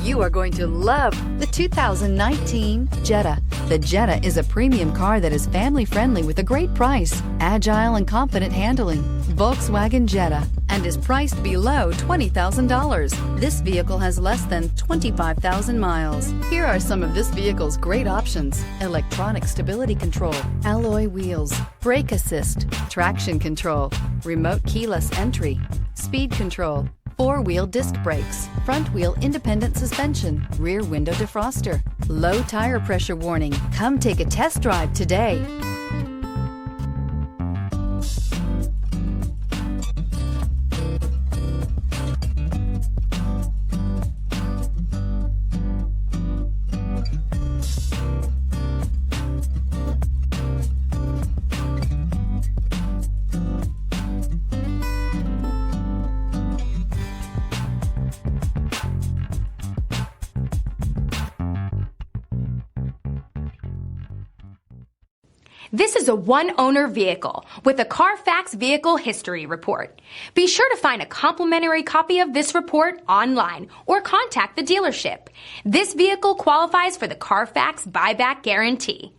You are going to love the 2019 Jetta. The Jetta is a premium car that is family-friendly with a great price, agile and confident handling. Volkswagen Jetta, and is priced below $20,000. This vehicle has less than 25,000 miles. Here are some of this vehicle's great options: electronic stability control, alloy wheels, brake assist, traction control, remote keyless entry, speed control, four-wheel disc brakes, front-wheel independent suspension, rear window defroster, low tire pressure warning. Come take a test drive today. This is a one-owner vehicle with a Carfax Vehicle History Report. Be sure to find a complimentary copy of this report online or contact the dealership. This vehicle qualifies for the Carfax Buyback Guarantee.